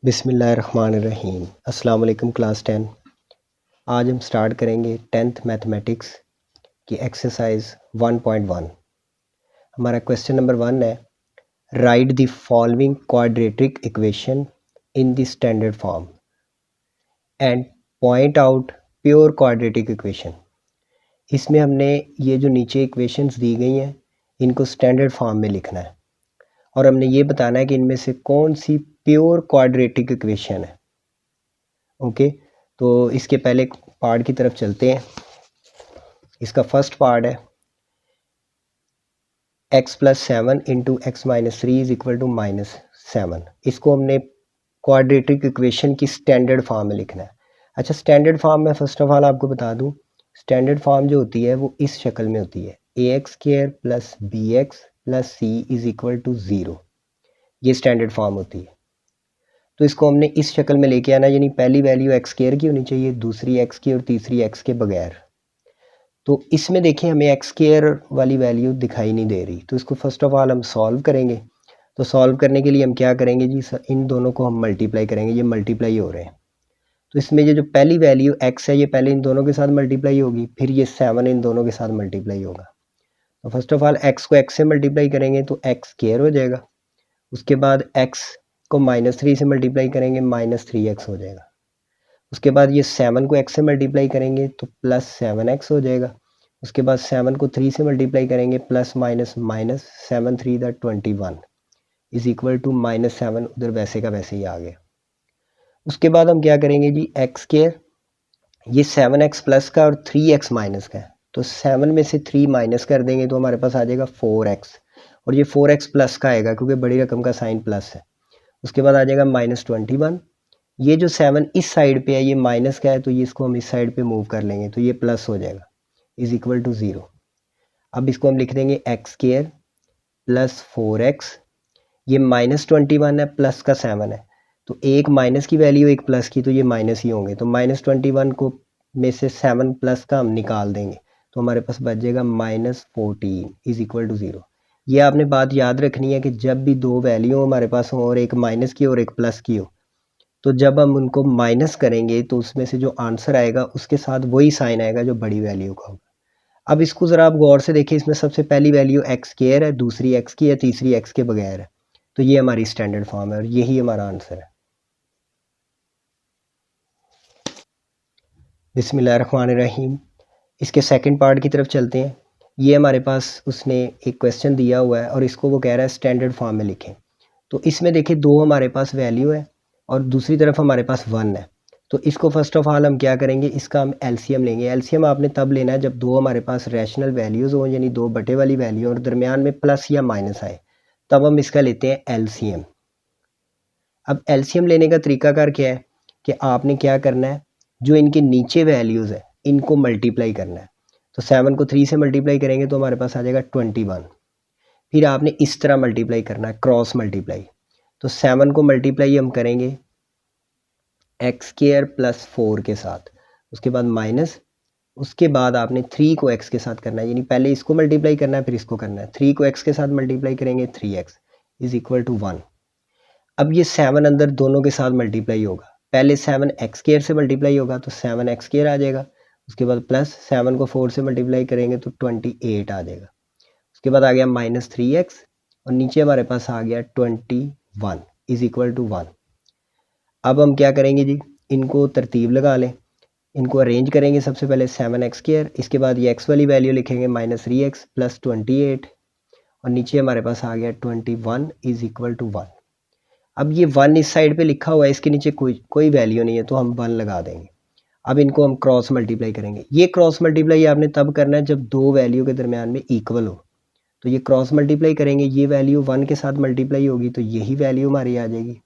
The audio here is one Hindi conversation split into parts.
बिस्मिल्लाहिर्रहमानिर्रहीम। अस्सलाम वालेकुम क्लास 10। आज हम स्टार्ट करेंगे 10th मैथमेटिक्स की एक्सरसाइज 1.1। हमारा क्वेश्चन नंबर 1 है, right the following quadratic equation in the standard form and point out pure quadratic equation. इसमें हमने ये जो नीचे इक्वेशंस दी गई हैं इनको स्टैंडर्ड फॉर्म में लिखना है और हमने ये बताना है कि इनमें से कौन सी प्योर क्वाड्रेटिक इक्वेशन है। ओके, तो इसके पहले पार्ट की तरफ चलते हैं। इसका फर्स्ट पार्ट है x plus 7 into x minus 3 is equal to -7। इसको हमने क्वाड्रेटिक इक्वेशन की स्टैंडर्ड फॉर्म में लिखना है। अच्छा, स्टैंडर्ड फॉर्म में फ़र्स्ट ऑफ ऑल आपको बता दूं, स्टैंडर्ड फॉर्म जो होती है वो इस शक्ल में होती है, ax² plus bx plus c is equal to 0। ये स्टैंडर्ड फॉर्म होती है। तो इसको हमने इस शक्ल में लेके आना, यानी पहली वैल्यू x² की होनी चाहिए, दूसरी x की और तीसरी x के बगैर। तो इसमें देखें हमें x² वाली वैल्यू दिखाई नहीं दे रही, तो इसको फर्स्ट ऑफ ऑल हम सॉल्व करेंगे। तो सॉल्व करने के लिए हम क्या करेंगे जी, इन दोनों को हम मल्टीप्लाई करेंगे। ये मल्टीप्लाई हो रहे हैं, तो इसमें ये जो पहली वैल्यू x है ये पहले इन दोनों के साथ मल्टीप्लाई होगी, फिर ये 7 इन दोनों के साथ मल्टीप्लाई होगा। तो फर्स्ट ऑफ ऑल x को x से मल्टीप्लाई करेंगे तो x² हो जाएगा। उसके बाद x को -3 से मल्टीप्लाई करेंगे, -3x हो जाएगा। उसके बाद ये 7 को x से मल्टीप्लाई करेंगे तो +7x हो जाएगा। उसके बाद 7 को 3 से मल्टीप्लाई करेंगे, प्लस माइनस माइनस 7 3 दा 21 इज इक्वल टू -7, उधर वैसे का वैसे ही आ गया। उसके बाद हम क्या करेंगे जी, x², ये 7x प्लस का और 3x माइनस का है, तो 7 में से 3 माइनस कर देंगे तो हमारे पास आ जाएगा 4x, और ये 4x प्लस का आएगा क्योंकि बड़ी रकम का साइन प्लस है। उसके बाद आ जाएगा -21। ये जो 7 इस साइड पे है ये माइनस का है, तो ये इसको हम इस साइड पे मूव कर लेंगे तो ये प्लस हो जाएगा, इज इक्वल टू 0। अब इसको हम लिख देंगे x² प्लस 4x, ये -21 है, प्लस का 7 है, तो एक माइनस की वैल्यू एक प्लस की, तो ये माइनस ही होंगे, तो -21 को में से 7 प्लस का हम निकाल देंगे तो हमारे पास बच जाएगा -14 इज इक्वल टू 0। ये आपने बात याद रखनी है कि जब भी दो वैल्यू हमारे पास हो और एक माइनस की और एक प्लस की हो, तो जब हम उनको माइनस करेंगे तो उसमें से जो आंसर आएगा उसके साथ वही साइन आएगा जो बड़ी वैल्यू का होगा। अब इसको ज़रा आप गौर से देखिए, इसमें सबसे पहली वैल्यू x² है, दूसरी x की है, तीसरी x के बगैर है, तो ये हमारी स्टैंडर्ड फॉर्म है और यही हमारा आंसर है। बिस्मिल्लाहिर्रहमानिर्रहीम। इसके सेकंड पार्ट की तरफ चलते हैं। ये हमारे पास उसने एक क्वेश्चन दिया हुआ है और इसको वो कह रहा है स्टैंडर्ड फॉर्म में लिखें। तो इसमें देखिए दो हमारे पास वैल्यू है और दूसरी तरफ हमारे पास 1 है। तो इसको फर्स्ट ऑफ ऑल हम क्या करेंगे, इसका हम एलसीएम लेंगे। एलसीएम आपने तब लेना है जब दो हमारे पास रैशनल वैल्यूज़ हों, यानी दो बटे वाली वैल्यू और दरमियान में प्लस या माइनस आए, तब हम इसका लेते हैं एलसीएम। अब एलसीएम लेने का तरीकाकार क्या है कि आपने क्या करना है, जो इनके नीचे वैल्यूज़ है इनको मल्टीप्लाई करना है। तो 7 को 3 से मल्टीप्लाई करेंगे तो हमारे पास आ जाएगा 21। फिर आपने इस तरह मल्टीप्लाई करना है, क्रॉस मल्टीप्लाई। तो 7 को मल्टीप्लाई हम करेंगे x² प्लस 4 के साथ, उसके बाद माइनस, उसके बाद आपने 3 को x के साथ करना है, यानी पहले इसको मल्टीप्लाई करना है फिर इसको करना है। 3 को x के साथ मल्टीप्लाई करेंगे 3x इज इक्वल टू 1। अब ये 7 अंदर दोनों के साथ मल्टीप्लाई होगा, पहले 7 x² से मल्टीप्लाई होगा तो 7 x² आ जाएगा। उसके बाद प्लस 7 को 4 से मल्टीप्लाई करेंगे तो 28 आ जाएगा। उसके बाद आ गया -3x और नीचे हमारे पास आ गया 21 इज इक्वल टू 1। अब हम क्या करेंगे जी, इनको तरतीब लगा लें, इनको अरेंज करेंगे। सबसे पहले 7x², इसके बाद ये x वाली वैल्यू लिखेंगे -3x प्लस 28 और नीचे हमारे पास आ गया 21 इज इक्वल टू 1। अब ये 1 इस साइड पे लिखा हुआ है, इसके नीचे कोई वैल्यू नहीं है तो हम 1 लगा देंगे। अब इनको हम क्रॉस मल्टीप्लाई करेंगे। ये क्रॉस मल्टीप्लाई आपने तब करना है जब दो वैल्यू के दरमियान में इक्वल हो। तो ये क्रॉस मल्टीप्लाई करेंगे, ये वैल्यू 1 के साथ मल्टीप्लाई होगी तो यही वैल्यू हमारी आ जाएगी।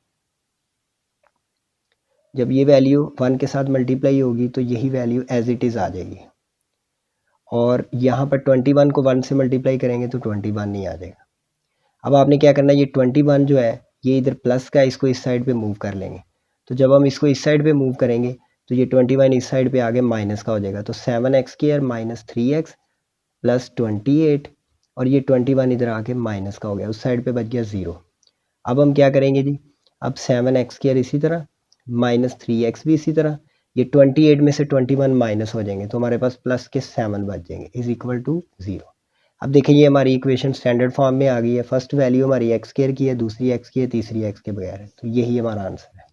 जब ये वैल्यू 1 के साथ मल्टीप्लाई होगी तो यही वैल्यू एज इट इज़ आ जाएगी। और यहाँ पर 21 को 1 से मल्टीप्लाई करेंगे तो 21 नहीं आ जाएगा। अब आपने क्या करना है, ये 21 जो है ये इधर प्लस का, इसको इस साइड पे मूव कर लेंगे। तो जब हम इसको इस साइड पे मूव करेंगे तो ये 21 इस साइड पे आगे माइनस का हो जाएगा। तो 7x² माइनस 3x प्लस 28 और ये 21 इधर आके माइनस का हो गया, उस साइड पे बच गया 0। अब हम क्या करेंगे जी, अब 7x² इसी तरह, -3x भी इसी तरह, ये 28 में से 21 माइनस हो जाएंगे तो हमारे पास प्लस के 7 बच जाएंगे इज इक्वल टू 0। अब देखिए ये हमारी इक्वेशन स्टैंडर्ड फॉर्म में आ गई है। फर्स्ट वैल्यू हमारी x² की है, दूसरी x की है, तीसरी x के बगैर है, तो यही हमारा आंसर है।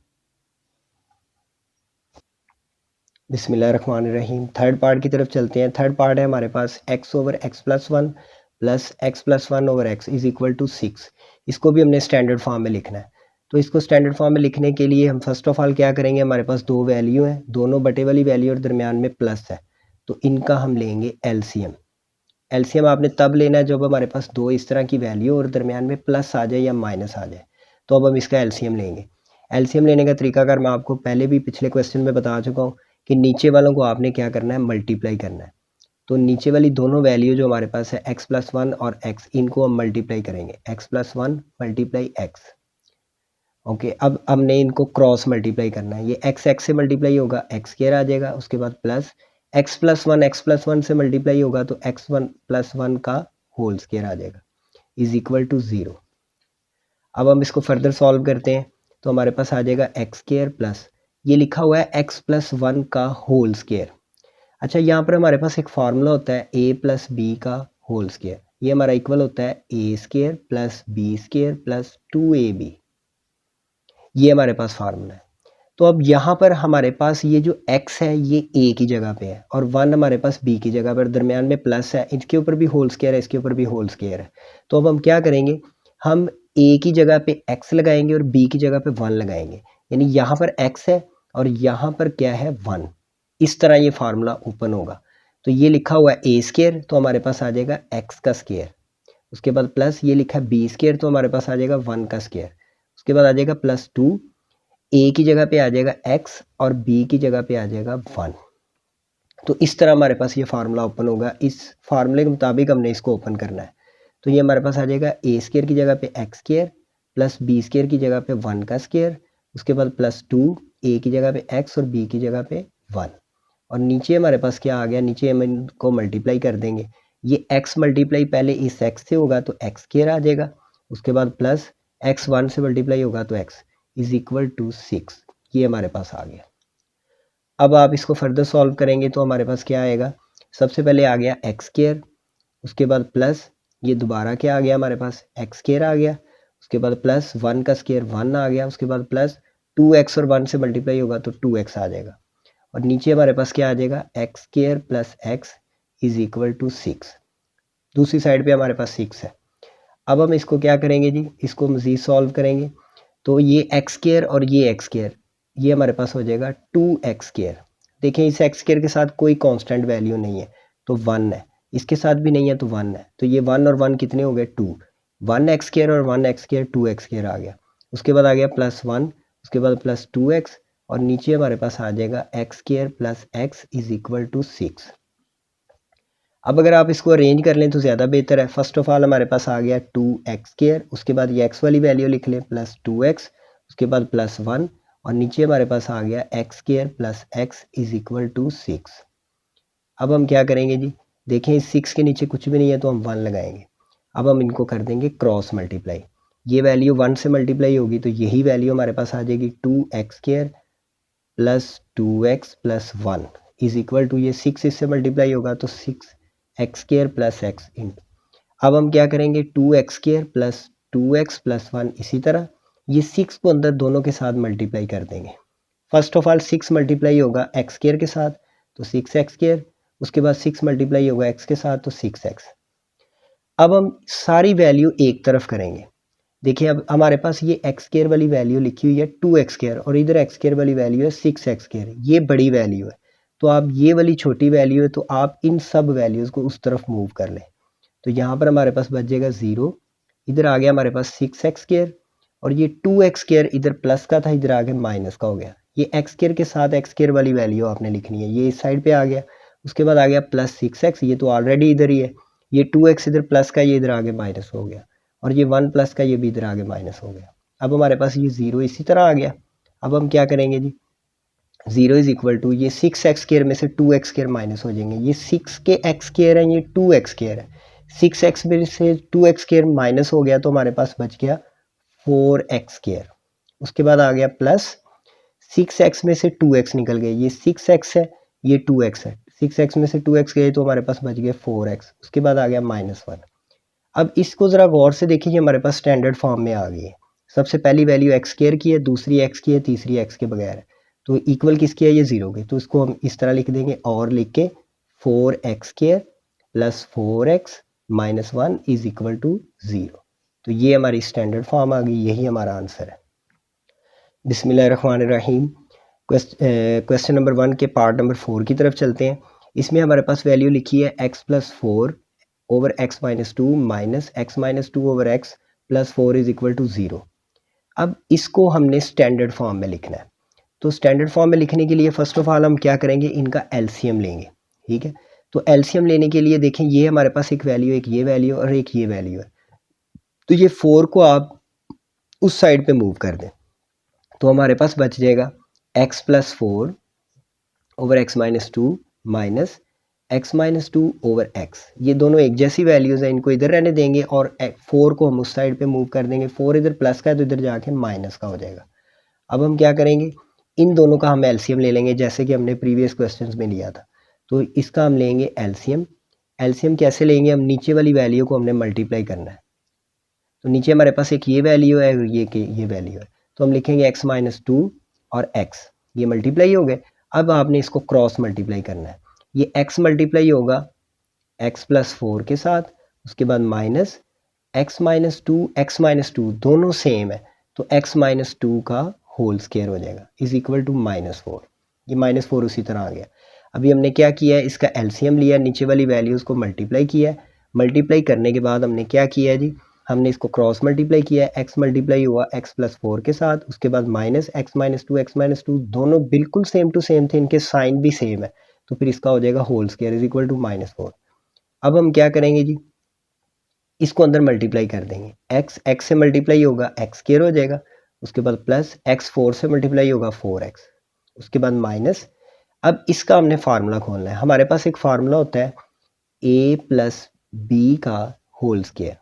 बिस्मिल्लाहिर्रहमानिर्रहीम। थर्ड पार्ट की तरफ चलते हैं। थर्ड पार्ट है हमारे पास x over x+1 plus x+1 over x is equal to 6। इसको भी हमने स्टैंडर्ड फॉर्म में लिखना है। तो इसको स्टैंडर्ड फॉर्म में लिखने के लिए हम फर्स्ट ऑफ ऑल क्या करेंगे, हमारे पास दो वैल्यू हैं, दोनों बटे वाली वैल्यू और दरमियान में प्लस है, तो इनका हम लेंगे एलसीएम। एलसीएम आपने तब लेना है जब हमारे पास दो इस तरह की वैल्यू और दरमियान में प्लस आ जाए या माइनस आ जाए, तो अब हम इसका एलसीएम लेंगे। एलसीएम लेने का तरीकाकार मैं आपको पहले भी पिछले क्वेश्चन में बता चुका हूँ कि नीचे वालों को आपने क्या करना है, मल्टीप्लाई करना है। तो नीचे वाली दोनों वैल्यू जो हमारे पास है x+1 और x, इनको हम मल्टीप्लाई करेंगे, x+1 मल्टीप्लाई x। ओके, अब हमने इनको क्रॉस मल्टीप्लाई करना है। ये x से मल्टीप्लाई होगा x² आ जाएगा, उसके बाद प्लस x+1 से मल्टीप्लाई होगा तो x1+1 का होल स्क्वायर आ जाएगा इज इक्वल टू 0। अब हम इसको फर्दर सॉल्व करते हैं तो हमारे पास आ जाएगा x² प्लस, ये लिखा हुआ है x+1 का होल स्क्वायर। अच्छा, यहाँ पर हमारे पास एक फार्मूला होता है a+b का होल स्क्वायर, ये हमारा इक्वल होता है a² plus b² plus 2ab, ये हमारे पास फार्मूला है। तो अब यहाँ पर हमारे पास ये जो x है ये a की जगह पे है और 1 हमारे पास b की जगह पर, दरमियान में प्लस है, इसके ऊपर भी होल स्क्वायर है, इसके ऊपर भी होल स्क्वायर है। तो अब हम क्या करेंगे, हम a की जगह पे x लगाएंगे और b की जगह पे 1 लगाएंगे, यानी यहाँ पर x है और यहाँ पर क्या है 1। इस तरह ये फार्मूला ओपन होगा। तो ये लिखा हुआ है a², तो हमारे पास आ जाएगा x का स्क्वायर, उसके बाद प्लस ये लिखा है b², तो हमारे पास आ जाएगा 1 का स्क्वायर, उसके बाद आ जाएगा प्लस 2, a की जगह पे आ जाएगा x और b की जगह पे आ जाएगा 1। तो इस तरह हमारे पास ये फार्मूला ओपन होगा। इस फार्मूले के मुताबिक हमने इसको ओपन करना है। तो ये हमारे पास आ जाएगा a² की जगह पे x² प्लस b² की जगह पे 1 का स्क्वायर, उसके बाद प्लस 2, a की जगह पे x और b की जगह पे 1, और नीचे हमारे पास क्या आ गया, नीचे हम इनको मल्टीप्लाई कर देंगे। ये x मल्टीप्लाई पहले इस x से होगा तो x² आ जाएगा, उसके बाद प्लस x 1 से मल्टीप्लाई होगा तो x इज इक्वल टू 6, ये हमारे पास आ गया। अब आप इसको फर्दर सॉल्व करेंगे तो हमारे पास क्या आएगा, सबसे पहले आ गया x², उसके बाद प्लस ये दोबारा क्या आ गया हमारे पास x² आ गया, उसके बाद प्लस 1 का स्क्वायर 1 आ गया, उसके बाद प्लस 2x और 1 से मल्टीप्लाई होगा तो 2x आ जाएगा, और नीचे हमारे पास क्या आ जाएगा x² plus x is equal to 6। दूसरी साइड पे हमारे पास 6 है। अब हम इसको क्या करेंगे जी, इसको मज़ीद सॉल्व करेंगे तो ये x² और ये x², ये हमारे पास हो जाएगा 2x²। देखें इस x² के साथ कोई कांस्टेंट वैल्यू नहीं है तो 1 है, इसके साथ भी नहीं है तो 1 है, तो ये 1 और 1 कितने हो गए 2, 1x² और 1x² 2x² आ गया, उसके बाद आ गया प्लस 1, उसके बाद प्लस 2x, और नीचे हमारे पास आ जाएगा x² plus x is equal to 6। अब अगर आप इसको अरेंज कर लें तो ज़्यादा बेहतर है। फर्स्ट ऑफ ऑल हमारे पास आ गया 2x², उसके बाद ये x वाली वैल्यू लिख लें प्लस 2x, उसके बाद प्लस 1, और नीचे हमारे पास आ गया x² plus x is equal to 6। अब हम क्या करेंगे जी, देखें इस 6 के नीचे कुछ भी नहीं है तो हम 1 लगाएंगे। अब हम इनको कर देंगे क्रॉस मल्टीप्लाई, ये वैल्यू 1 से मल्टीप्लाई होगी तो यही वैल्यू हमारे पास आ जाएगी 2x² plus 2x plus 1 is equal to, ये 6 इससे मल्टीप्लाई होगा तो 6x² प्लस x इन। अब हम क्या करेंगे 2x² प्लस 2x प्लस 1, इसी तरह ये 6 को अंदर दोनों के साथ मल्टीप्लाई कर देंगे। फर्स्ट ऑफ ऑल 6 मल्टीप्लाई होगा x² के साथ तो 6x², उसके बाद 6 मल्टीप्लाई होगा x के साथ तो 6x। अब हम सारी वैल्यू एक तरफ करेंगे। देखिए अब हमारे पास ये x² वाली वैल्यू लिखी हुई है 2x² और इधर x² वाली वैल्यू है 6x², ये बड़ी वैल्यू है, तो आप ये वाली छोटी वैल्यू है तो आप इन सब वैल्यूज़ को उस तरफ मूव कर लें। तो यहाँ पर हमारे पास बच जाएगा 0, इधर आ गया हमारे पास 6x², और ये 2x² इधर प्लस का था, इधर आ गया माइनस का हो गया। ये x² के साथ x² वाली वैल्यू आपने लिखनी है, ये इस साइड पे आ गया, उसके बाद आ गया प्लस 6x, ये तो ऑलरेडी इधर ही है, ये 2x इधर प्लस का, ये इधर आगे माइनस हो गया, और ये 1 प्लस का ये भी इधर आगे माइनस हो गया। अब हमारे पास ये 0 इसी तरह आ गया। अब हम क्या करेंगे जी, 0 इज इक्वल टू ये 6x² में से 2x² माइनस हो जाएंगे, ये 6 के x² है, ये 2x² है, 6x में से 2x² माइनस हो गया तो हमारे पास बच गया 4x²। उसके बाद आ गया प्लस 6x में से 2x निकल गए, ये 6x है, ये 2x है, 6x में से 2x गए तो हमारे पास बच गए 4x। उसके बाद आ गया -1। अब इसको ज़रा गौर से देखिए, ये हमारे पास स्टैंडर्ड फॉर्म में आ गई है। सबसे पहली वैल्यू एक्स स्क्वायर की है, दूसरी एक्स की है, तीसरी एक्स के बगैर है, तो इक्वल किसकी है, ये 0 की। तो इसको हम इस तरह लिख देंगे, और लिख के 4x square plus 4x minus 1 is equal to 0। तो ये हमारी स्टैंडर्ड फॉर्म आ गई, यही हमारा आंसर है। बिस्मिल्लाहिर्रहमानिर्रहीम। क्वेश्चन नंबर 1 के पार्ट नंबर 4 की तरफ चलते हैं। इसमें हमारे पास वैल्यू लिखी है x plus 4 over x minus 2 minus x minus 2 over x plus 4 is equal to 0। अब इसको हमने स्टैंडर्ड फॉर्म में लिखना है। तो स्टैंडर्ड फॉर्म में लिखने के लिए फ़र्स्ट ऑफ ऑल हम क्या करेंगे, इनका एलसीएम लेंगे। ठीक है, तो एलसीएम लेने के लिए देखें, ये हमारे पास एक वैल्यू, एक ये वैल्यू और एक ये वैल्यू है। तो ये 4 को आप उस साइड पे मूव कर दें, तो हमारे पास बच जाएगा x plus 4 over x minus 2 minus x minus 2 over x। ये दोनों एक जैसी वैल्यूज़ हैं, इनको इधर रहने देंगे और 4 को हम उस साइड पे मूव कर देंगे। 4 इधर प्लस का है तो इधर जाके माइनस का हो जाएगा। अब हम क्या करेंगे, इन दोनों का हम एलसीएम ले लेंगे, जैसे कि हमने प्रीवियस क्वेश्चंस में लिया था। तो इसका हम लेंगे एलसीएम। एलसीएम कैसे लेंगे, हम नीचे वाली वैल्यू को हमने मल्टीप्लाई करना है। तो नीचे हमारे पास एक ये वैल्यू है और ये वैल्यू है, तो हम लिखेंगे x माइनस 2 और x, ये मल्टीप्लाई हो गए। अब आपने इसको क्रॉस मल्टीप्लाई करना है। ये x मल्टीप्लाई होगा x प्लस 4 के साथ, उसके बाद minus x minus 2, x minus 2 दोनों सेम है, तो x माइनस 2 का होल स्क्वायर हो जाएगा इज इक्वल टू -4। ये -4 उसी तरह आ गया। अभी हमने क्या किया है, इसका एलसीएम लिया, नीचे वाली वैल्यूज़ को मल्टीप्लाई किया है। मल्टीप्लाई करने के बाद हमने क्या किया है जी, हमने इसको क्रॉस मल्टीप्लाई किया है। x मल्टीप्लाई हुआ x प्लस 4 के साथ, उसके बाद माइनस x माइनस 2 दोनों बिल्कुल सेम टू सेम थे, इनके साइन भी सेम है, तो फिर इसका हो जाएगा whole square is equal to -4। अब हम क्या करेंगे जी, इसको अंदर मल्टीप्लाई कर देंगे। x से मल्टीप्लाई होगा x स्क्वायर हो जाएगा, उसके बाद प्लस x 4 से मल्टीप्लाई होगा 4x, उसके बाद माइनस। अब इसका हमने फार्मूला खोलना है। हमारे पास एक फार्मूला होता है a प्लस बी का whole square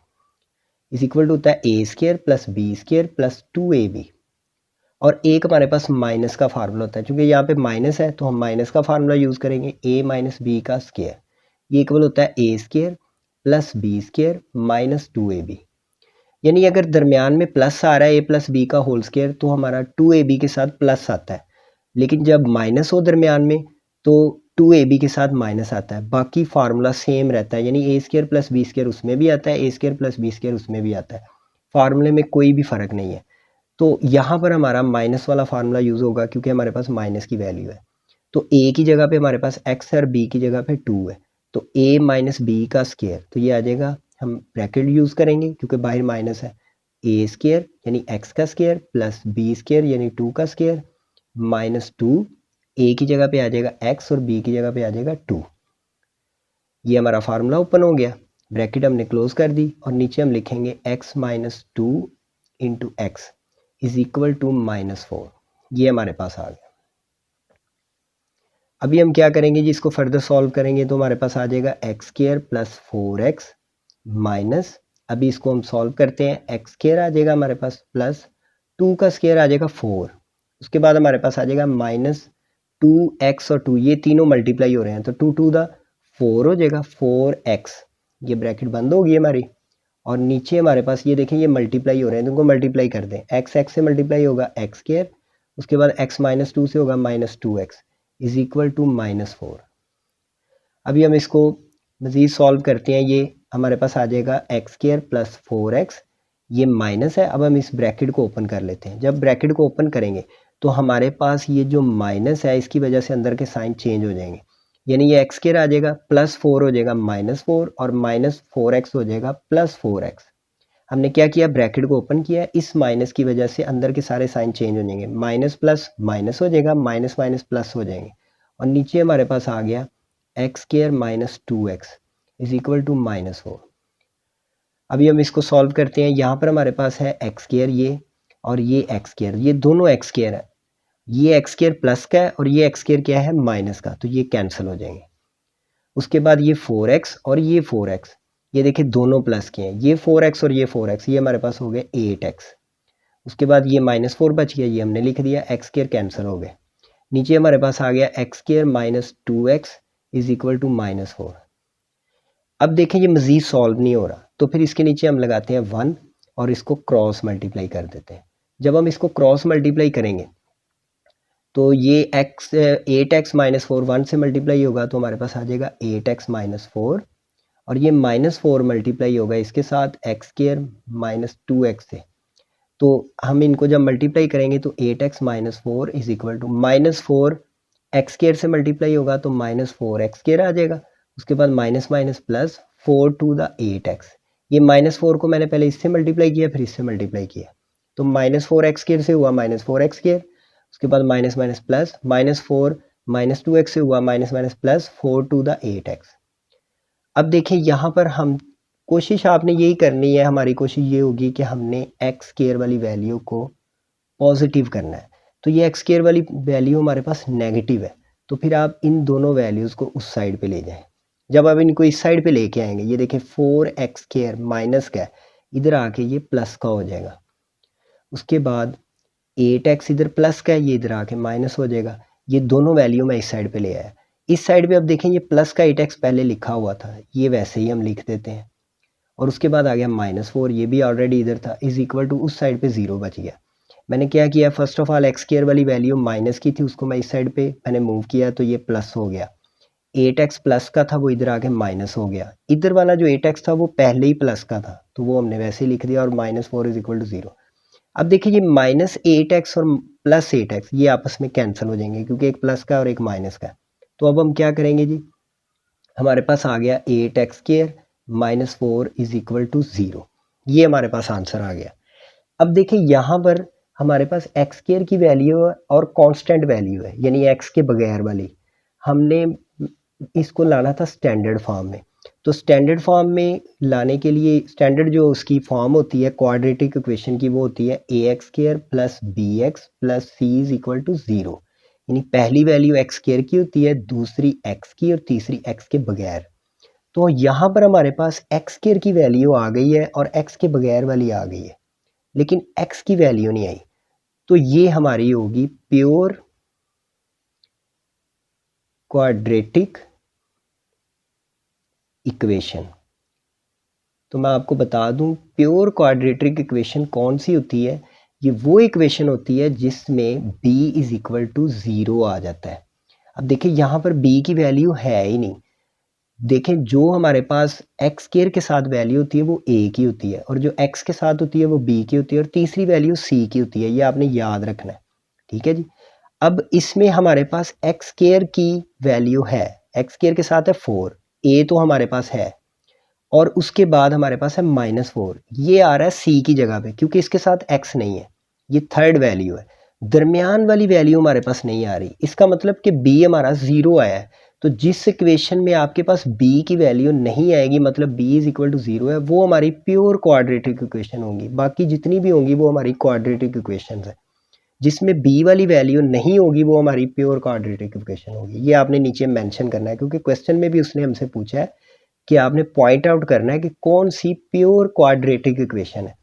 is equal to होता है a square plus b square plus 2ab, और एक हमारे पास माइनस का फार्मूला होता है। क्योंकि यहाँ पे माइनस है तो हम माइनस का फार्मूला यूज़ करेंगे, a माइनस बी का स्क्वायर, ये इक्वल होता है a square plus b square minus 2ab। यानी अगर दरमियान में प्लस आ रहा है a प्लस बी का होल स्क्वायर, तो हमारा 2ab के साथ प्लस आता है, लेकिन जब माइनस हो दरमियान में तो 2ab के साथ माइनस आता है। बाकी फार्मूला सेम रहता है, यानी a square plus b square उसमें भी आता है, a square plus b square उसमें भी आता है, फार्मूले में कोई भी फ़र्क नहीं है। तो यहाँ पर हमारा माइनस वाला फार्मूला यूज़ होगा, क्योंकि हमारे पास माइनस की वैल्यू है। तो a की जगह पे हमारे पास x है और b की जगह पे 2 है, तो a माइनस बी का स्क्वायर, तो ये आ जाएगा, हम ब्रैकेट यूज़ करेंगे क्योंकि बाहर माइनस है, a स्क्वायर यानी x का स्क्वायर प्लस b स्क्वायर यानी 2 का स्क्वायर माइनस 2, a की जगह पे आ जाएगा x और b की जगह पे आ जाएगा 2। ये हमारा फार्मूला ओपन हो गया, ब्रैकेट हमने क्लोज कर दी, और नीचे हम लिखेंगे x minus 2 into x is equal to -4। ये हमारे पास आ गया। अभी हम क्या करेंगे जी, इसको फर्दर सॉल्व करेंगे तो हमारे पास आ जाएगा x square plus 4x minus, अभी इसको हम सॉल्व करते हैं, x स्क्वायर आ जाएगा हमारे पास प्लस 2 का स्क्वायर आ जाएगा 4, उसके बाद हमारे पास आ जाएगा माइनस 2x और 2, ये तीनों मल्टीप्लाई हो रहे हैं, तो 2 टू द 4 हो जाएगा 4x, ये ब्रैकेट बंद होगी हमारी, और नीचे हमारे पास ये देखें ये मल्टीप्लाई हो रहे हैं, तो इनको मल्टीप्लाई कर दें। x से मल्टीप्लाई होगा x स्क्वायर, उसके बाद x माइनस 2 से होगा minus 2x is equal to -4। अभी हम इसको मज़ीद सॉल्व करते हैं, ये हमारे पास आ जाएगा x स्क्वायर प्लस 4x, ये माइनस है। अब हम इस ब्रैकेट को ओपन कर लेते हैं। जब ब्रैकेट को ओपन करेंगे तो हमारे पास ये जो माइनस है, इसकी वजह से अंदर के साइन चेंज हो जाएंगे, यानी ये x स्क्वायर आ जाएगा प्लस 4 हो जाएगा -4, और माइनस 4x हो जाएगा प्लस 4x। हमने क्या किया, ब्रैकेट को ओपन किया, इस माइनस की वजह से अंदर के सारे साइन चेंज हो जाएंगे, माइनस प्लस माइनस हो जाएगा, माइनस माइनस प्लस हो जाएंगे, और नीचे हमारे पास आ गया x square minus 2x is equal to -4। अभी हम इसको सॉल्व करते हैं। यहाँ पर हमारे पास है x स्क्वायर ये, और ये x स्क्वायर, ये दोनों x स्क्वायर है, ये x स्क्वायर प्लस का है और ये x स्क्वायर क्या है माइनस का, तो ये कैंसिल हो जाएंगे। उसके बाद ये 4x और ये 4x, ये देखिए दोनों प्लस के हैं, ये 4x और ये 4x, ये हमारे पास हो गए 8x। उसके बाद ये -4 बच गया, ये हमने लिख दिया, एक्स स्क्वायर कैंसिल हो गए। नीचे हमारे पास आ गया x square minus 2x is equal to -4। अब देखें ये मज़ीद सॉल्व नहीं हो रहा, तो फिर इसके नीचे हम लगाते हैं 1 और इसको क्रॉस मल्टीप्लाई कर देते हैं। जब हम इसको क्रॉस मल्टीप्लाई करेंगे तो ये x 8x माइनस 4 1 से मल्टीप्लाई होगा तो हमारे पास आ जाएगा 8x माइनस 4, और ये -4 मल्टीप्लाई होगा इसके साथ एक्स स्क्वायर माइनस 2x से। तो हम इनको जब मल्टीप्लाई करेंगे तो 8x minus 4 is equal to -4 x square से मल्टीप्लाई होगा तो -4 एक्स स्क्वायर आ जाएगा। उसके बाद minus minus plus 4 to the 8x। ये -4 को मैंने पहले इससे मल्टीप्लाई किया फिर इससे मल्टीप्लाई किया, तो -4 एक्स स्क्वायर से हुआ -4 एक्स स्क्वायर। उसके बाद माइनस माइनस प्लस -4 -2x से हुआ minus minus plus 4 to the 8x। अब देखिए यहाँ पर हम कोशिश आपने यही करनी है, हमारी कोशिश ये होगी कि हमने एक्स स्क्वायर वाली वैल्यू को पॉजिटिव करना है। तो ये एक्स स्क्वायर वाली वैल्यू हमारे पास नेगेटिव है, तो फिर आप इन दोनों वैल्यूज़ को उस साइड पे ले जाएं। जब आप इनको इस साइड पे लेके आएंगे, ये देखिए 4x स्क्वायर माइनस का है, इधर आके ये प्लस का हो जाएगा। उसके बाद 8x इधर प्लस का है, ये इधर आके माइनस हो जाएगा। ये दोनों वैल्यू मैं इस साइड पे ले आया। इस साइड पे अब देखें ये प्लस का 8x पहले लिखा हुआ था, ये वैसे ही हम लिख देते हैं। और उसके बाद आ गया -4, ये भी ऑलरेडी इधर था, इज इक्वल टू उस साइड पे 0 बच गया। मैंने क्या किया, first of all x square वाली वैल्यू माइनस की थी, उसको मैं इस साइड पे मैंने मूव किया तो ये प्लस हो गया। 8x प्लस का था वो इधर आके माइनस हो गया। इधर वाला जो 8x था वो पहले ही प्लस का था, तो वो हमने वैसे ही लिख दिया, और -4 इज इक्वल टू 0। अब देखिए ये -8x और +8x ये आपस में कैंसिल हो जाएंगे क्योंकि एक प्लस का और एक माइनस का। तो अब हम क्या करेंगे जी, हमारे पास आ गया 8x square -4 is equal to 0। ये हमारे पास आंसर आ गया। अब देखिए यहाँ पर हमारे पास एक्स स्क्वायर की वैल्यू है और कांस्टेंट वैल्यू है, यानी एक्स के बगैर वाली। हमने इसको लाना था स्टैंडर्ड फॉर्म में। तो स्टैंडर्ड फॉर्म में लाने के लिए स्टैंडर्ड जो उसकी फॉर्म होती है क्वाड्रेटिक इक्वेशन की, वो होती है ax square plus bx plus c is equal to 0। यानी पहली वैल्यू एक्स स्क्वायर की होती है, दूसरी एक्स की, और तीसरी एक्स के बगैर। तो यहाँ पर हमारे पास एक्स स्क्वायर की वैल्यू आ गई है और एक्स के बगैर वाली आ गई है, लेकिन x की वैल्यू नहीं आई। तो ये हमारी होगी प्योर क्वाड्रेटिक इक्वेशन। तो मैं आपको बता दूं प्योर क्वाड्रेटिक इक्वेशन कौन सी होती है। ये वो इक्वेशन होती है जिसमें b इज इक्वल टू 0 आ जाता है। अब देखिए यहाँ पर b की वैल्यू है ही नहीं। देखें जो हमारे पास एक्स स्क्वायर के साथ वैल्यू होती है वो a की होती है, और जो x के साथ होती है वो b की होती है, और तीसरी वैल्यू c की होती है। ये आपने याद रखना है, ठीक है जी। अब इसमें हमारे पास एक्स स्क्वायर की वैल्यू है, एक्स स्क्वायर के साथ है 4, a तो हमारे पास है, और उसके बाद हमारे पास है -4। ये आ रहा है c की जगह पे क्योंकि इसके साथ x नहीं है, ये थर्ड वैल्यू है। दरमियान वाली वैल्यू हमारे पास नहीं आ रही, इसका मतलब कि b हमारा 0 आया है। तो जिस इक्वेशन में आपके पास b की वैल्यू नहीं आएगी, मतलब b इज इक्वल टू 0 है, वो हमारी प्योर क्वाड्रेटिक इक्वेशन होंगी। बाकी जितनी भी होंगी वो हमारी क्वाड्रेटिक इक्वेशन है। जिसमें b वाली वैल्यू नहीं होगी वो हमारी प्योर क्वाड्रेटिक इक्वेशन होगी। ये आपने नीचे मेंशन करना है, क्योंकि क्वेश्चन में भी उसने हमसे पूछा है कि आपने पॉइंट आउट करना है कि कौन सी प्योर क्वाड्रेटिक इक्वेशन है।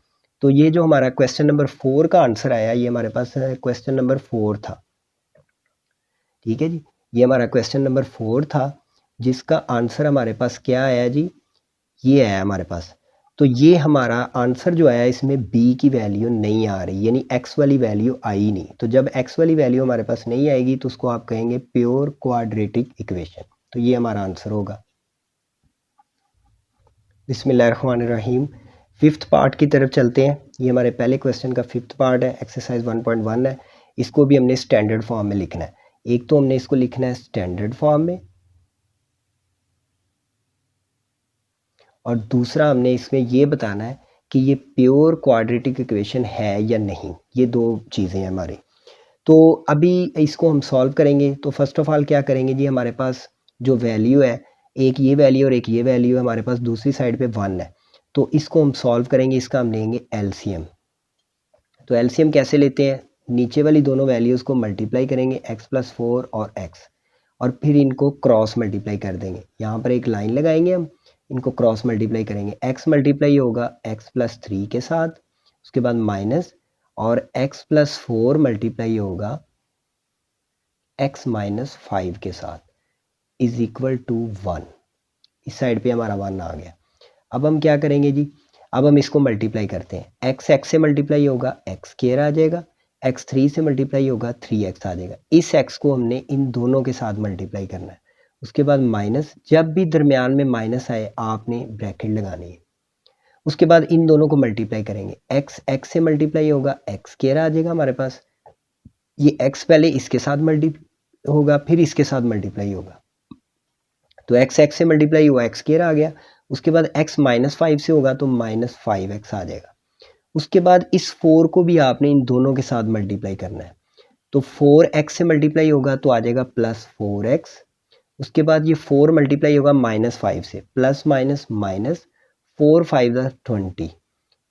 तो ये जो हमारा क्वेश्चन नंबर 4 का आंसर आया, ये हमारे पास क्वेश्चन नंबर 4 था, ठीक है जी। ये हमारा क्वेश्चन नंबर 4 था, जिसका आंसर हमारे पास क्या आया जी, ये आया हमारे पास। तो ये हमारा आंसर जो आया इसमें b की वैल्यू नहीं आ रही, यानी x वाली वैल्यू आई नहीं। तो जब x वाली वैल्यू हमारे पास नहीं आएगी तो उसको आप कहेंगे प्योर क्वाड्रेटिक इक्वेशन। तो ये हमारा आंसर होगा। बिस्मिल्लाहिर्रहमानिर्रहीम। फिफ्थ पार्ट की तरफ चलते हैं। ये हमारे पहले क्वेश्चन का फिफ्थ पार्ट है, एक्सरसाइज 1.1 है। इसको भी हमने स्टैंडर्ड फॉर्म में लिखना है। एक तो हमने इसको लिखना है स्टैंडर्ड फॉर्म में, और दूसरा हमने इसमें ये बताना है कि ये प्योर क्वाड्रेटिक इक्वेशन है या नहीं। ये दो चीज़ें हैं हमारी। तो अभी इसको हम सॉल्व करेंगे। तो फर्स्ट ऑफ ऑल क्या करेंगे जी, हमारे पास जो वैल्यू है, एक ये वैल्यू और एक ये वैल्यू है, हमारे पास दूसरी साइड पे 1 है। तो इसको हम सॉल्व करेंगे, इसका हम लेंगे एलसीएम। तो एलसीएम कैसे लेते हैं, नीचे वाली दोनों वैल्यूज़ को मल्टीप्लाई करेंगे, x + 4 और x, और फिर इनको क्रॉस मल्टीप्लाई कर देंगे। यहाँ पर एक लाइन लगाएंगे, हम इनको क्रॉस मल्टीप्लाई करेंगे। x मल्टीप्लाई होगा x + 3 के साथ, उसके बाद माइनस, और x प्लस 4 मल्टीप्लाई होगा x माइनस 5 के साथ इज इक्वल टू 1। इस साइड पे हमारा 1 आ गया। अब हम क्या करेंगे जी, अब हम इसको मल्टीप्लाई करते हैं। x से मल्टीप्लाई होगा x स्क्वायर आ जाएगा, x 3 से मल्टीप्लाई होगा 3x आ जाएगा। इस x को हमने इन दोनों के साथ मल्टीप्लाई करना है। उसके बाद माइनस, जब भी दरमियान में माइनस आए आपने ब्रैकेट लगानी है। उसके बाद इन दोनों को मल्टीप्लाई करेंगे, x से मल्टीप्लाई होगा x स्क्वायर आ जाएगा हमारे पास। ये x पहले इसके साथ मल्टीप्लाई होगा, फिर इसके साथ मल्टीप्लाई होगा, तो x से मल्टीप्लाई हुआ x स्क्वायर आ गया। उसके बाद x माइनस 5 से होगा तो माइनस 5x आ जाएगा। उसके बाद इस 4 को भी आपने इन दोनों के साथ मल्टीप्लाई करना है, तो 4x से मल्टीप्लाई होगा तो आ जाएगा प्लस 4x। उसके बाद ये 4 मल्टीप्लाई होगा माइनस 5 से, प्लस माइनस माइनस 4 5 20,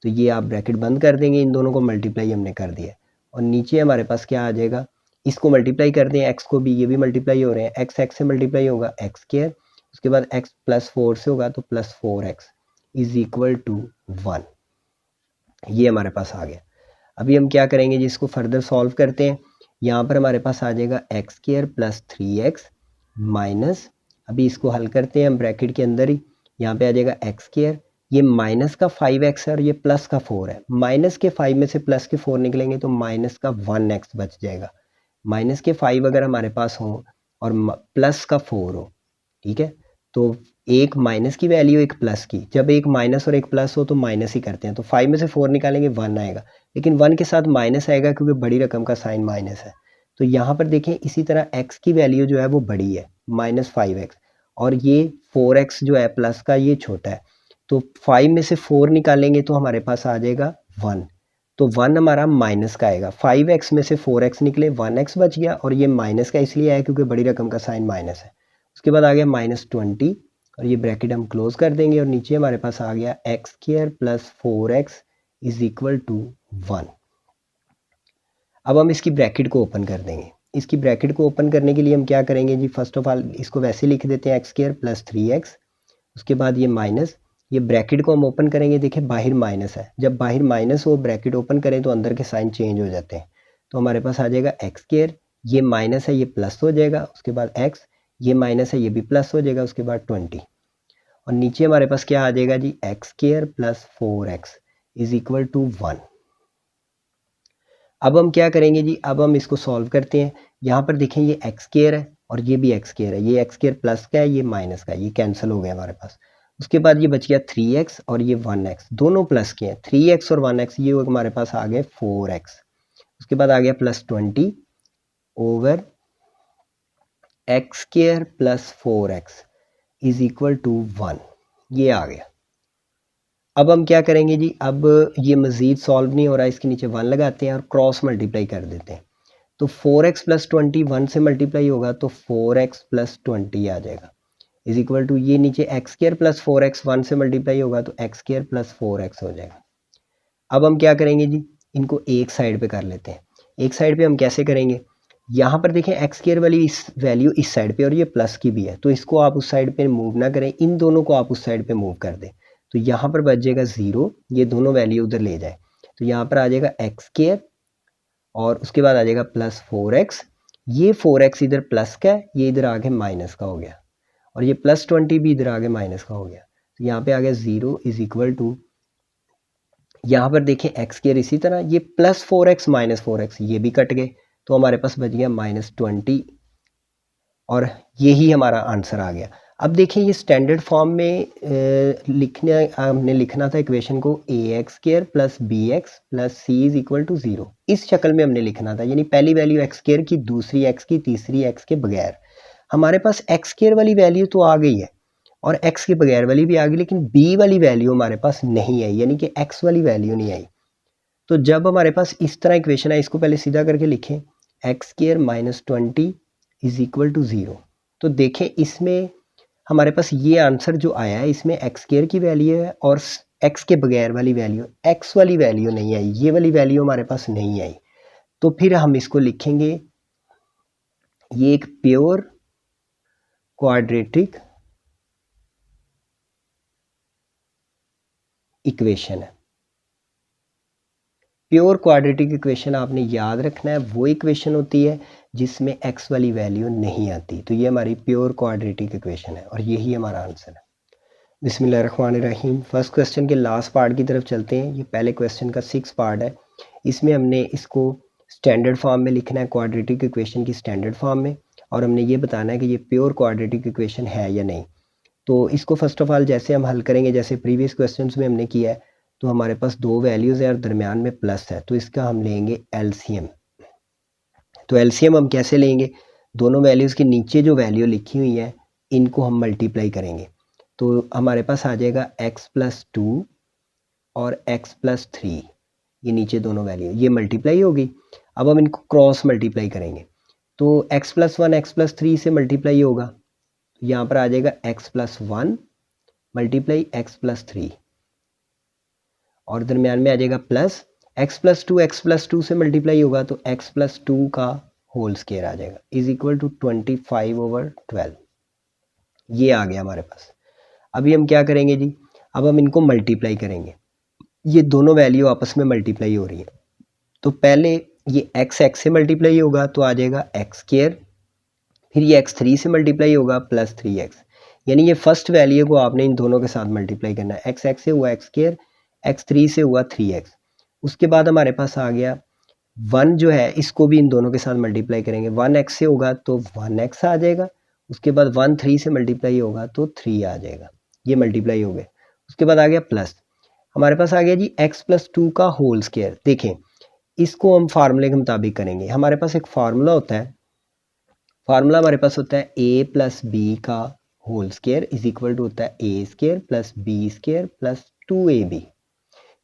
तो ये आप ब्रैकेट बंद कर देंगे। इन दोनों को मल्टीप्लाई हमने कर दिया और नीचे हमारे पास क्या आ जाएगा, इसको मल्टीप्लाई कर दें, x को भी, ये भी मल्टीप्लाई हो रहे हैं, x से मल्टीप्लाई होगा x स्क्वायर। उसके बाद x प्लस 4 से होगा तो plus 4x is equal to 1। ये हमारे पास आ गया। अभी हम क्या करेंगे जी, इसको फर्दर सॉल्व करते हैं। यहाँ पर हमारे पास आ जाएगा x square plus 3x minus, अभी इसको हल करते हैं हम ब्रैकेट के अंदर ही। यहाँ पे आ जाएगा x स्क्वायर, ये माइनस का 5x है और ये प्लस का 4 है। माइनस के 5 में से प्लस के 4 निकलेंगे तो माइनस का 1x बच जाएगा। माइनस के 5 अगर हमारे पास हो और प्लस का 4 हो, ठीक है, तो एक माइनस की वैल्यू एक प्लस की, जब एक माइनस और एक प्लस हो तो माइनस ही करते हैं, तो 5 में से 4 निकालेंगे 1 आएगा, लेकिन 1 के साथ माइनस आएगा क्योंकि बड़ी रकम का साइन माइनस है। तो यहाँ पर देखें इसी तरह x की वैल्यू जो है वो बड़ी है माइनस 5x, और ये 4x जो है प्लस का ये छोटा है, तो 5 में से 4 निकालेंगे तो हमारे पास आ जाएगा 1, तो 1 हमारा माइनस का आएगा। 5x में से 4x निकले, 1x बच गया, और ये माइनस का इसलिए आया क्योंकि बड़ी रकम का साइन माइनस है। उसके बाद आ गया -20 और ये ब्रैकेट हम क्लोज कर देंगे और नीचे हमारे पास आ गया x square plus 4x is equal to 1। अब हम इसकी ब्रैकेट को ओपन कर देंगे। इसकी ब्रैकेट को ओपन करने के लिए हम क्या करेंगे जी, फर्स्ट ऑफ ऑल इसको वैसे लिख देते हैं x स्क्वायर प्लस 3x। उसके बाद ये माइनस, ये ब्रैकेट को हम ओपन करेंगे, देखिए बाहर माइनस है, जब बाहर माइनस हो ब्रैकेट ओपन करें तो अंदर के साइन चेंज हो जाते हैं, तो हमारे पास आ जाएगा x स्क्वायर, ये माइनस है ये प्लस हो जाएगा, उसके बाद x, ये माइनस है ये भी प्लस हो जाएगा, उसके बाद 20, और नीचे हमारे पास क्या आ जाएगा जी, x square plus 4x is equal to 1। अब हम क्या करेंगे जी, अब हम इसको सॉल्व करते हैं। यहाँ पर देखें ये x स्क्वायर है और ये भी x स्क्वायर है, ये x स्क्वायर प्लस का है ये माइनस का है, ये कैंसिल हो गया हमारे पास। उसके बाद ये बच गया 3x और ये 1x, दोनों प्लस के हैं, 3x और 1x, ये हमारे पास आ गए 4x। उसके बाद आ गया plus 20 over x square plus 4x is equal to 1, ये आ गया। अब हम क्या करेंगे जी, अब ये मज़ीद सॉल्व नहीं हो रहा, इसके नीचे 1 लगाते हैं और क्रॉस मल्टीप्लाई कर देते हैं, तो 4x प्लस 20 1 से मल्टीप्लाई होगा तो 4x प्लस 20 आ जाएगा इज इक्वल टू, ये नीचे x स्क्वायर प्लस 4x 1 से मल्टीप्लाई होगा तो x स्क्वायर प्लस 4x हो जाएगा। अब हम क्या करेंगे जी, इनको एक साइड पे कर लेते हैं। एक साइड पे हम कैसे करेंगे, यहाँ पर देखें x स्क्वायर वाली इस वैल्यू इस साइड पे और ये प्लस की भी है, तो इसको आप उस साइड पे मूव ना करें, इन दोनों को आप उस साइड पे मूव कर दें, तो यहाँ पर बच जाएगा 0, ये दोनों वैल्यू उधर ले जाए, तो यहाँ पर आ जाएगा x स्क्वायर और उसके बाद आ जाएगा प्लस 4x, ये 4x इधर प्लस का है, ये इधर आगे माइनस का हो गया, और ये प्लस 20 भी इधर आगे माइनस का हो गया, तो यहाँ पे आ गया 0 इज इक्वल टू, यहाँ पर देखें x स्क्वायर इसी तरह, ये प्लस 4x माइनस 4x ये भी कट गए, तो हमारे पास बच गया -20 और यही हमारा आंसर आ गया। अब देखिए ये स्टैंडर्ड फॉर्म में हमने लिखना था इक्वेशन को ax square plus bx plus c is equal to 0, इस शक्ल में हमने लिखना था, यानी पहली वैल्यू x स्क्वायर की, दूसरी x की, तीसरी x के बगैर। हमारे पास x स्क्वायर वाली वैल्यू तो आ गई है और x के बगैर वाली भी आ गई, लेकिन b वाली वैल्यू हमारे पास नहीं आई, यानी कि x वाली वैल्यू नहीं आई। तो जब हमारे पास इस तरह इक्वेशन है, इसको पहले सीधा करके लिखें, x square minus 20 is equal to 0, तो देखें इसमें हमारे पास ये आंसर जो आया है इसमें x स्क्वायर की वैल्यू है और x के बगैर वाली वैल्यू, x वाली वैल्यू नहीं आई, ये वाली वैल्यू हमारे पास नहीं आई। तो फिर हम इसको लिखेंगे, ये एक प्योर क्वाड्रेटिक इक्वेशन है। प्योर क्वाड्रेटिक इक्वेशन आपने याद रखना है, वो इक्वेशन होती है जिसमें x वाली वैल्यू नहीं आती। तो ये हमारी प्योर क्वाड्रेटिक इक्वेशन है और यही हमारा आंसर है। बिस्मिल्लाहिर्रहमानिर्रहीम। फर्स्ट क्वेश्चन के लास्ट पार्ट की तरफ चलते हैं। ये पहले क्वेश्चन का 6 पार्ट है। इसमें हमने इसको स्टैंडर्ड फॉर्म में लिखना है, क्वाड्रेटिक इक्वेशन की स्टैंडर्ड फॉर्म में, और हमने ये बताना है कि ये प्योर क्वाड्रेटिक इक्वेशन है या नहीं। तो इसको फर्स्ट ऑफ ऑल जैसे हम हल करेंगे, जैसे प्रीवियस क्वेश्चंस में हमने किया है, तो हमारे पास दो वैल्यूज़ है और दरमियान में प्लस है, तो इसका हम लेंगे एलसीएम। तो एलसीएम हम कैसे लेंगे, दोनों वैल्यूज़ के नीचे जो वैल्यू लिखी हुई है इनको हम मल्टीप्लाई करेंगे। तो हमारे पास आ जाएगा x+2 और x+3, ये नीचे दोनों वैल्यू ये मल्टीप्लाई होगी। अब हम इनको क्रॉस मल्टीप्लाई करेंगे, तो x+1 x+3 से मल्टीप्लाई होगा, यहाँ पर आ जाएगा x+1 मल्टीप्लाई x+3, और दरमियान में आ जाएगा प्लस x+2 से मल्टीप्लाई होगा तो x+2 का होल स्क्वायर आ जाएगा, इज इक्वल टू 25/12। ये आ गया हमारे पास। अभी हम क्या करेंगे जी, अब हम इनको मल्टीप्लाई करेंगे। ये दोनों वैल्यू आपस में मल्टीप्लाई हो रही है, तो पहले ये x से मल्टीप्लाई होगा तो आ जाएगा x², फिर ये x3 से मल्टीप्लाई होगा प्लस 3x, यानी ये फर्स्ट वैल्यू को आपने इन दोनों के साथ मल्टीप्लाई करना है। x से हुआ x², x3 से हुआ 3x। उसके बाद हमारे पास आ गया 1 जो है, इसको भी इन दोनों के साथ मल्टीप्लाई करेंगे। 1x से होगा तो 1x आ जाएगा, उसके बाद 1 3 से मल्टीप्लाई होगा तो 3 आ जाएगा, ये मल्टीप्लाई हो गए। उसके बाद आ गया प्लस, हमारे पास आ गया जी x+2 का होल स्क्वायर। देखें, इसको हम फार्मूले के मुताबिक करेंगे। हमारे पास एक फार्मूला होता है, फार्मूला हमारे पास होता है a+b का whole square is equal to होता है a² + b² + 2ab।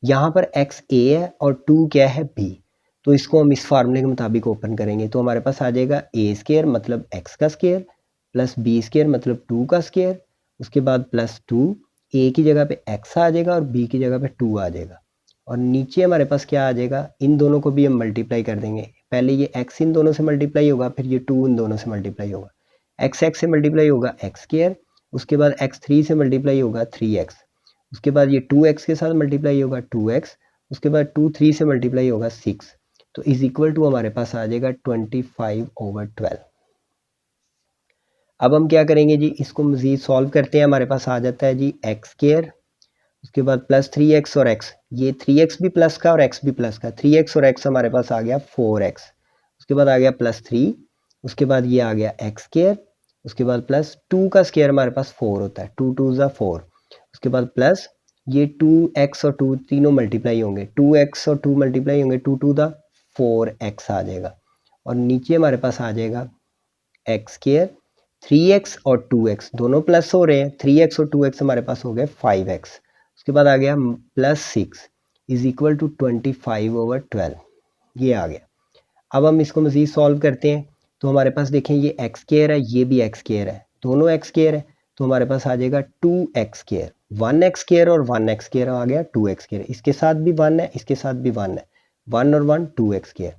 यहाँ पर x a है और 2 क्या है b, तो इसको हम इस फार्मूले के मुताबिक ओपन करेंगे तो हमारे पास आ जाएगा a² मतलब x का स्क्वायर प्लस b² मतलब 2 का स्क्वायर, उसके बाद +2, a की जगह पे x आ जाएगा और b की जगह पे 2 आ जाएगा, और नीचे हमारे पास क्या आ जाएगा, इन दोनों को भी हम मल्टीप्लाई कर देंगे। पहले ये x इन दोनों से मल्टीप्लाई होगा, फिर ये 2 इन दोनों से मल्टीप्लाई होगा, x से मल्टीप्लाई होगा x², उसके बाद x3 से मल्टीप्लाई होगा 3x, उसके बाद ये 2x के साथ मल्टीप्लाई होगा 2x, उसके बाद 2 3 से मल्टीप्लाई होगा 6, तो इज इक्वल टू हमारे पास आ जाएगा 25/12। अब हम क्या करेंगे जी, इसको मज़ीद सॉल्व करते हैं। हमारे पास आ जाता है जी x², उसके बाद प्लस 3x और x, ये 3x भी प्लस का और x भी प्लस का, 3x और x हमारे पास आ गया 4x, उसके बाद आ गया +3, उसके बाद ये आ गया x², उसके बाद प्लस 2 का स्क्वायर हमारे पास 4 होता है, 2 2 ज़ा 4, उसके बाद प्लस ये 2x और 2 तीनों मल्टीप्लाई होंगे, 2x और 2 मल्टीप्लाई होंगे, 2 2 ज़ा 4x आ जाएगा, और नीचे हमारे पास आ जाएगा x², 3x और 2x दोनों प्लस हो रहे हैं, 3x और 2x हमारे पास हो गए 5x, उसके बाद आ गया +6 इज इक्वल टू 25/12, ये आ गया। अब हम इसको मज़ीद सॉल्व करते हैं, तो हमारे पास देखें ये x² है, ये भी x² है, दोनों x² है, तो हमारे पास आ जाएगा 2x², 1x² और 1x² आ गया 2x², इसके साथ भी 1 है, इसके साथ भी 1 है, 1 और 1 2x²,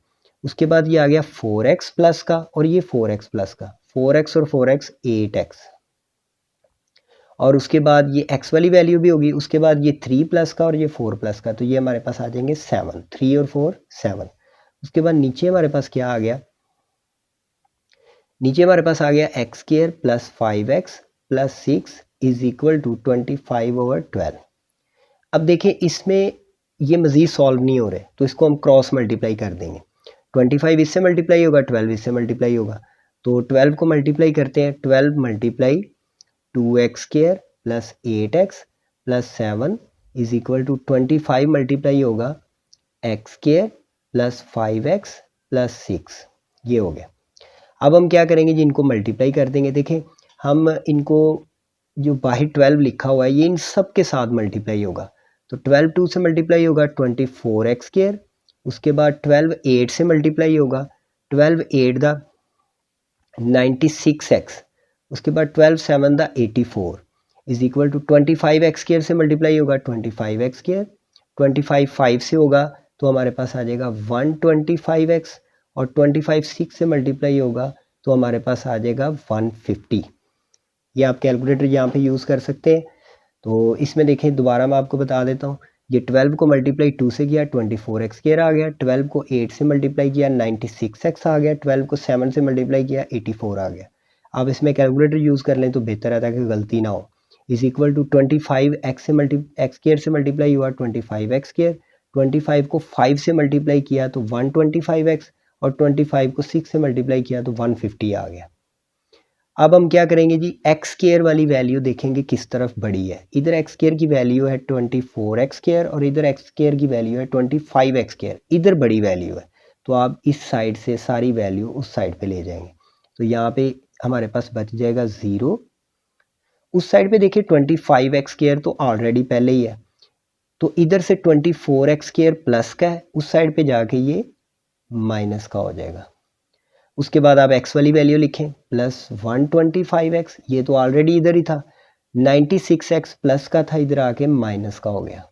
उसके बाद ये आ गया 4x प्लस का और ये 4x प्लस का, 4x और 4x 8x, और उसके बाद ये x वाली वैल्यू भी होगी, उसके बाद ये 3 प्लस का और ये 4 प्लस का, तो ये हमारे पास आ जाएंगे 7, 3 और 4 7। उसके बाद नीचे हमारे पास क्या आ गया, नीचे हमारे पास आ गया x² + 5x + 6 is equal to 25/12। अब देखें इसमें ये मज़ीद सॉल्व नहीं हो रहे, तो इसको हम क्रॉस मल्टीप्लाई कर देंगे। 25 इससे मल्टीप्लाई होगा, 12 इससे मल्टीप्लाई होगा, तो 12 को मल्टीप्लाई करते हैं, 12 multiply 2x² + 8x + 7 is equal to 25 multiply होगा x² + 5x + 6, ये हो गया। अब हम क्या करेंगे जी, इनको मल्टीप्लाई कर देंगे। देखें हम इनको जो बाहर 12 लिखा हुआ है ये इन सब के साथ मल्टीप्लाई होगा, तो 12 2 से मल्टीप्लाई होगा 24x², उसके बाद 12 8 से मल्टीप्लाई होगा 12 8 दा 96x, उसके बाद 12 7 दा 84 इज इक्वल टू 25x² से मल्टीप्लाई होगा 25x², 25 5 से होगा तो हमारे पास आ जाएगा 125x, और 25 6 से मल्टीप्लाई होगा तो हमारे पास आ जाएगा 150। ये आप कैलकुलेटर यहाँ पे यूज़ कर सकते हैं। तो इसमें देखें दोबारा मैं आपको बता देता हूँ, ये 12 को मल्टीप्लाई 2 से किया 24x² आ गया, 12 को 8 से मल्टीप्लाई किया 96x आ गया, 12 को 7 से मल्टीप्लाई किया 84 आ गया। आप इसमें कैलकुलेटर यूज़ कर लें तो बेहतर है ताकि गलती ना हो। इज इक्वल टू 25 से मल्टीप्लाई हुआ 25x², 25 को 5 से मल्टीप्लाई किया तो 125x, और 25 को 6 से मल्टीप्लाई किया तो 150 आ गया। अब हम क्या करेंगे जी, x² वाली वैल्यू देखेंगे किस तरफ बड़ी है। इधर x² की वैल्यू है 24x² और इधर x² की वैल्यू है 25x², इधर बड़ी वैल्यू है, तो आप इस साइड से सारी वैल्यू उस साइड पे ले जाएंगे। तो यहाँ पे हमारे पास बच जाएगा 0। उस साइड पे देखिए 25x² तो ऑलरेडी पहले ही है, तो इधर से 24x² प्लस का है, उस साइड पे जाके ये माइनस का हो जाएगा। उसके बाद आप x वाली वैल्यू लिखें प्लस 125x, ये तो ऑलरेडी इधर ही था, 96x प्लस का था, इधर आके माइनस का हो गया।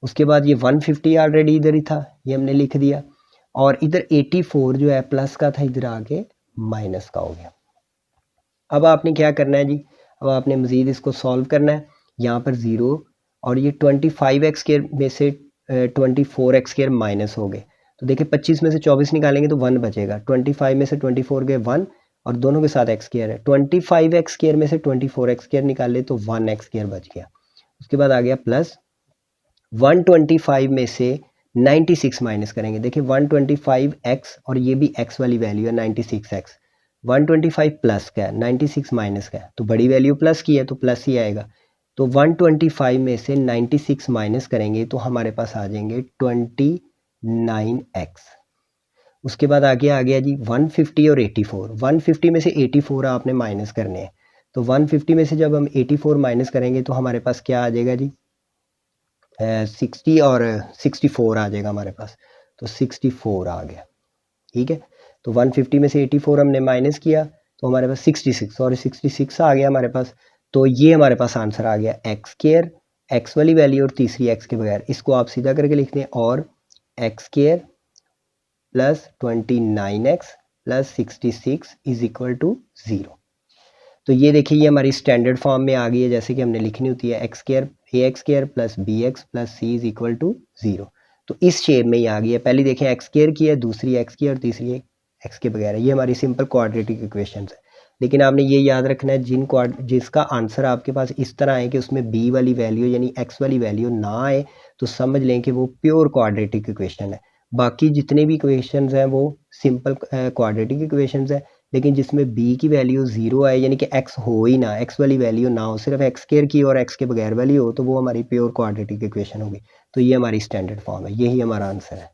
उसके बाद ये 150 ऑलरेडी इधर ही था, ये हमने लिख दिया, और इधर 84 जो है प्लस का था, इधर आके माइनस का हो गया। अब आपने क्या करना है जी, अब आपने मज़ीद इसको सॉल्व करना है। यहाँ पर 0 और ये 25x² में से 24x² माइनस हो गए, तो देखिए 25 में से 24 निकालेंगे तो 1 बचेगा, 25 में से 24 गए 1, और दोनों के साथ x² है, 25x² में से 24x² निकाले तो 1x² बच गया। उसके बाद आ गया प्लस 125 में से 96 माइनस करेंगे, देखिए 125x और ये भी x वाली वैल्यू है 96x, 125 प्लस का है 96 माइनस का है, तो बड़ी वैल्यू प्लस की है तो प्लस ही आएगा। तो 125 में से 96 माइनस करेंगे तो हमारे पास आ जाएंगे 29x। उसके बाद आगे आ गया जी 150 और 84, 150 में से 84 आपने माइनस करने हैं, तो 150 में से जब हम 84 माइनस करेंगे तो हमारे पास क्या आ जाएगा जी, 60 और 64 आ जाएगा हमारे पास, तो 64 आ गया। ठीक है, तो 150 में से 84 हमने माइनस किया तो हमारे पास 66 और 66 आ गया हमारे पास। तो ये हमारे पास आंसर आ गया x², x वाली वैल्यू और तीसरी x के बगैर, इसको आप सीधा करके लिख दें, और x² plus 29x plus 66 is equal to 0। तो ये देखिए ये हमारी स्टैंडर्ड फॉर्म में आ गई है, जैसे कि हमने लिखनी होती है ax² plus bx plus c is equal to 0। तो इस शेप में ही आ गई है। पहले देखें x² की है, दूसरी x की, और तीसरी x के बगैर है। ये हमारी सिंपल क्वाड्रेटिक इक्वेशन है। लेकिन आपने ये याद रखना है जिसका आंसर आपके पास इस तरह है कि उसमें b वाली वैल्यू यानी x वाली वैल्यू ना आए, तो समझ लें कि वो प्योर क्वाड्रेटिक इक्वेशन है। बाकी जितने भी इक्वेशंस हैं वो सिंपल क्वाड्रेटिक इक्वेशंस है, लेकिन जिसमें b की वैल्यू 0 आए यानी कि x हो ही ना, x वाली वैल्यू ना हो, सिर्फ x² की और x के बगैर वाली हो, तो वो हमारी प्योर क्वाड्रेटिक इक्वेशन होगी। तो ये हमारी स्टैंडर्ड फॉर्म है, यही हमारा आंसर है।